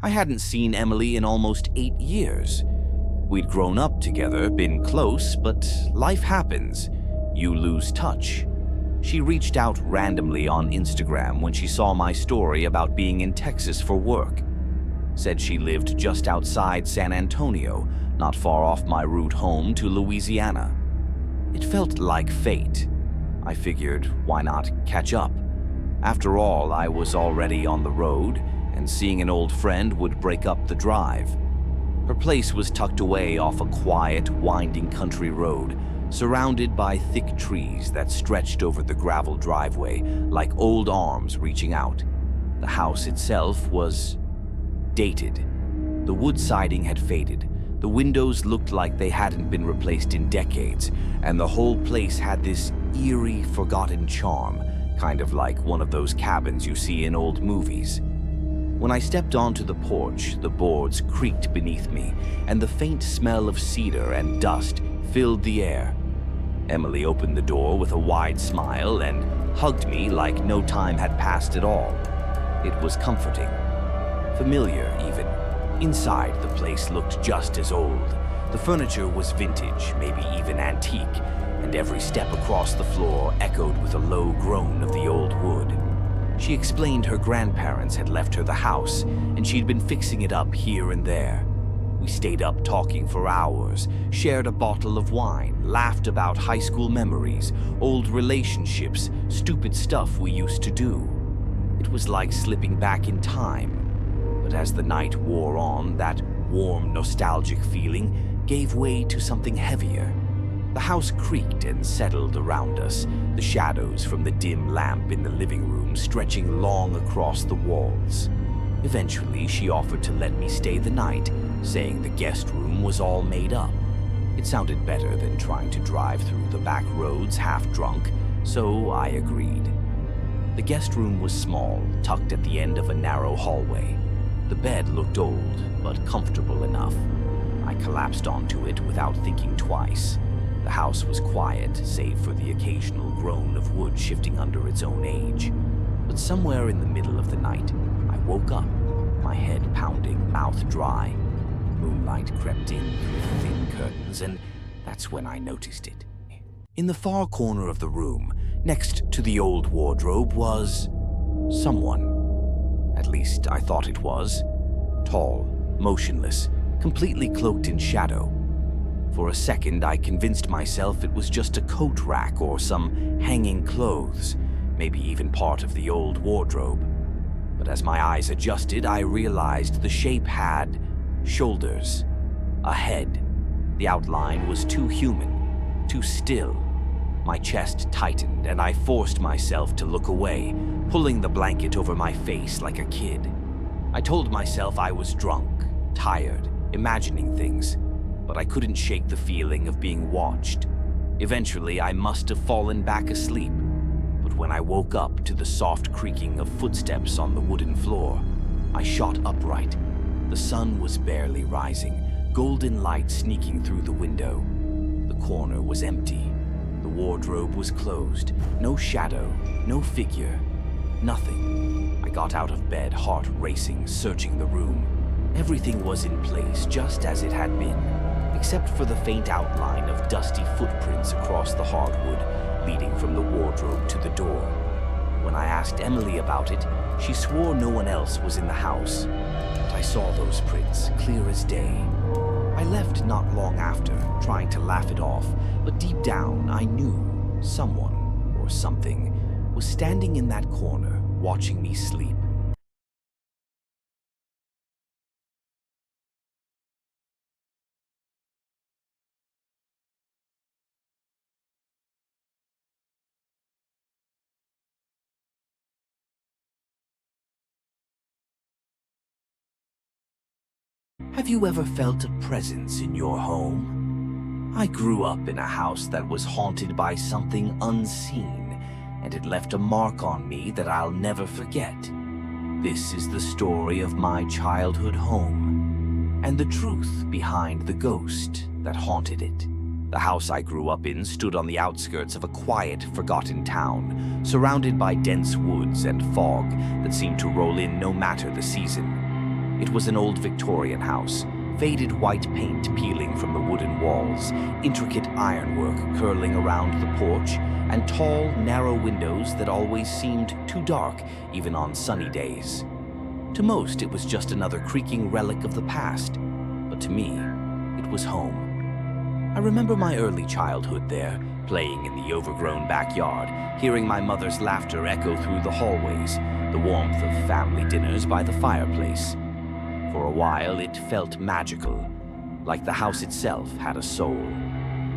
I hadn't seen Emily in almost 8 years. We'd grown up together, been close, but life happens. You lose touch. She reached out randomly on Instagram when she saw my story about being in Texas for work. Said she lived just outside San Antonio, not far off my route home to Louisiana. It felt like fate. I figured, why not catch up? After all, I was already on the road, and seeing an old friend would break up the drive. Her place was tucked away off a quiet, winding country road, surrounded by thick trees that stretched over the gravel driveway like old arms reaching out. The house itself was dated. The wood siding had faded. The windows looked like they hadn't been replaced in decades, and the whole place had this eerie, forgotten charm, kind of like one of those cabins you see in old movies. When I stepped onto the porch, the boards creaked beneath me, and the faint smell of cedar and dust filled the air. Emily opened the door with a wide smile and hugged me like no time had passed at all. It was comforting. Familiar, even. Inside, the place looked just as old. The furniture was vintage, maybe even antique, and every step across the floor echoed with a low groan of the old wood. She explained her grandparents had left her the house, and she'd been fixing it up here and there. We stayed up talking for hours, shared a bottle of wine, laughed about high school memories, old relationships, stupid stuff we used to do. It was like slipping back in time. But as the night wore on, that warm, nostalgic feeling gave way to something heavier. The house creaked and settled around us, the shadows from the dim lamp in the living room stretching long across the walls. Eventually, she offered to let me stay the night, saying the guest room was all made up. It sounded better than trying to drive through the back roads half drunk, so I agreed. The guest room was small, tucked at the end of a narrow hallway. The bed looked old, but comfortable enough. I collapsed onto it without thinking twice. The house was quiet, save for the occasional groan of wood shifting under its own age. But somewhere in the middle of the night, I woke up, my head pounding, mouth dry. Moonlight crept in through thin curtains, and that's when I noticed it. In the far corner of the room, next to the old wardrobe, was someone. At least I thought it was. Tall, motionless, completely cloaked in shadow. For a second, I convinced myself it was just a coat rack or some hanging clothes, maybe even part of the old wardrobe. But as my eyes adjusted, I realized the shape had shoulders, a head. The outline was too human, too still. My chest tightened, and I forced myself to look away, pulling the blanket over my face like a kid. I told myself I was drunk, tired, imagining things, but I couldn't shake the feeling of being watched. Eventually, I must have fallen back asleep, but when I woke up to the soft creaking of footsteps on the wooden floor, I shot upright. The sun was barely rising, golden light sneaking through the window. The corner was empty. The wardrobe was closed. No shadow, no figure, nothing. I got out of bed, heart racing, searching the room. Everything was in place, just as it had been, except for the faint outline of dusty footprints across the hardwood, leading from the wardrobe to the door. When I asked Emily about it, she swore no one else was in the house. But I saw those prints, clear as day. I left not long after, trying to laugh it off, but deep down I knew someone, or something, was standing in that corner, watching me sleep. Have you ever felt a presence in your home? I grew up in a house that was haunted by something unseen, and it left a mark on me that I'll never forget. This is the story of my childhood home, and the truth behind the ghost that haunted it. The house I grew up in stood on the outskirts of a quiet, forgotten town, surrounded by dense woods and fog that seemed to roll in no matter the season. It was an old Victorian house, faded white paint peeling from the wooden walls, intricate ironwork curling around the porch, and tall, narrow windows that always seemed too dark, even on sunny days. To most, it was just another creaking relic of the past, but to me, it was home. I remember my early childhood there, playing in the overgrown backyard, hearing my mother's laughter echo through the hallways, the warmth of family dinners by the fireplace. For a while, it felt magical, like the house itself had a soul.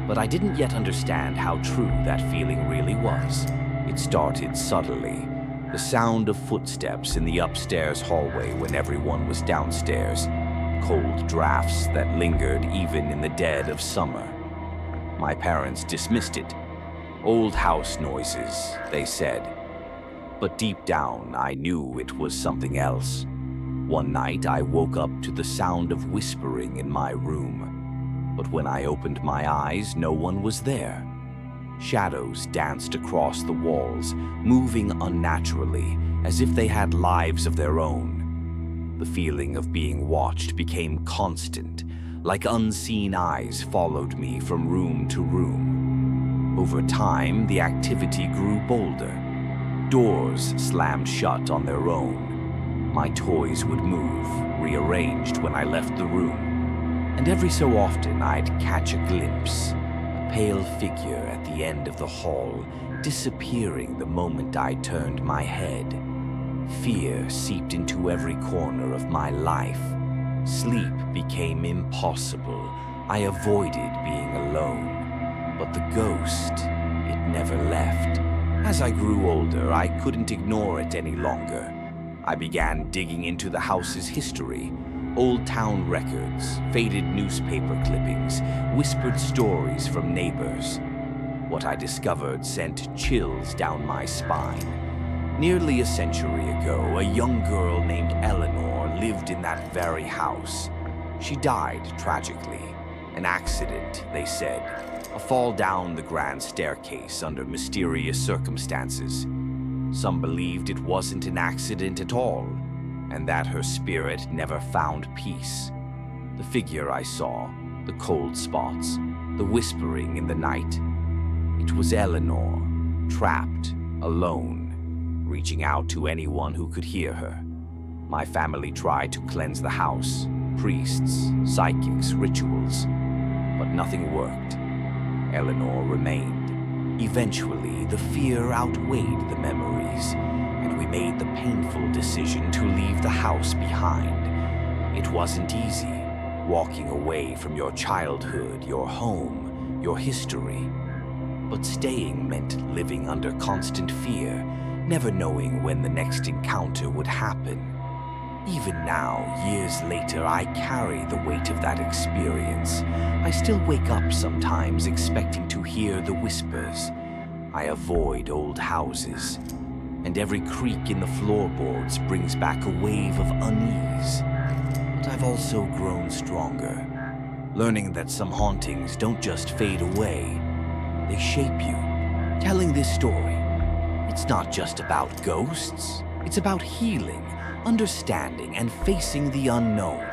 But I didn't yet understand how true that feeling really was. It started subtly, the sound of footsteps in the upstairs hallway when everyone was downstairs, cold drafts that lingered even in the dead of summer. My parents dismissed it. Old house noises, they said. But deep down, I knew it was something else. One night, I woke up to the sound of whispering in my room. But when I opened my eyes, no one was there. Shadows danced across the walls, moving unnaturally, as if they had lives of their own. The feeling of being watched became constant, like unseen eyes followed me from room to room. Over time, the activity grew bolder. Doors slammed shut on their own. My toys would move, rearranged when I left the room. And every so often, I'd catch a glimpse, a pale figure at the end of the hall, disappearing the moment I turned my head. Fear seeped into every corner of my life. Sleep became impossible. I avoided being alone. But the ghost, it never left. As I grew older, I couldn't ignore it any longer. I began digging into the house's history. Old town records, faded newspaper clippings, whispered stories from neighbors. What I discovered sent chills down my spine. Nearly a century ago, a young girl named Eleanor lived in that very house. She died tragically. An accident, they said. A fall down the grand staircase under mysterious circumstances. Some believed it wasn't an accident at all, and that her spirit never found peace. The figure I saw, the cold spots, the whispering in the night. It was Eleanor, trapped, alone, reaching out to anyone who could hear her. My family tried to cleanse the house, priests, psychics, rituals, but nothing worked. Eleanor remained. Eventually, the fear outweighed the memories, and we made the painful decision to leave the house behind. It wasn't easy, walking away from your childhood, your home, your history. But staying meant living under constant fear, never knowing when the next encounter would happen. Even now, years later, I carry the weight of that experience. I still wake up sometimes expecting to hear the whispers. I avoid old houses, and every creak in the floorboards brings back a wave of unease. But I've also grown stronger, learning that some hauntings don't just fade away. They shape you. Telling this story, it's not just about ghosts. It's about healing, understanding, and facing the unknown.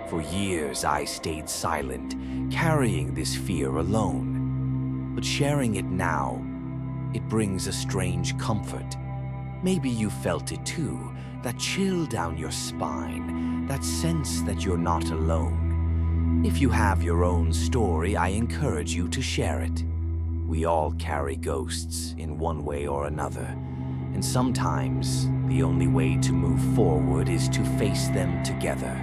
For years, I stayed silent, carrying this fear alone. But sharing it now, it brings a strange comfort. Maybe you felt it too, that chill down your spine, that sense that you're not alone. If you have your own story, I encourage you to share it. We all carry ghosts in one way or another, and sometimes the only way to move forward is to face them together.